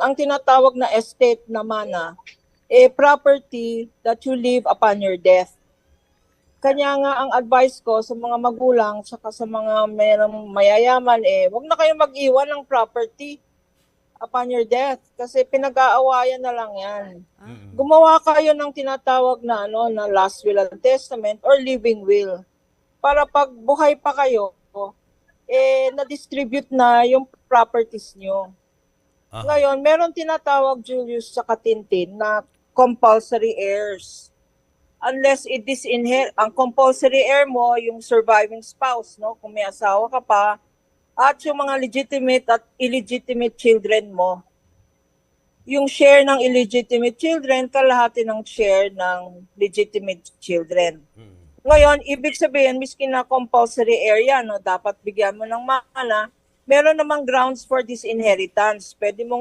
ang tinatawag na estate naman property that you leave upon your death. Kanya nga ang advice ko sa mga magulang saka sa mga mayroong mayayaman wag na kayong mag-iwan ng property upon your death kasi pinag-aawayan na lang yan. Gumawa kayo ng tinatawag na na last will and testament or living will para pag buhay pa kayo na-distribute na yung properties nyo. Ngayon, meron tinatawag, Julius, sa Katintin na compulsory heirs. Unless it disinherit, ang compulsory heir mo, yung surviving spouse, no? Kung may asawa ka pa, at yung mga legitimate at illegitimate children mo. Yung share ng illegitimate children, kalahati ng share ng legitimate children. Ngayon, ibig sabihin, miskin na compulsory area, no, dapat bigyan mo ng mana, meron namang grounds for disinheritance. Pwede mong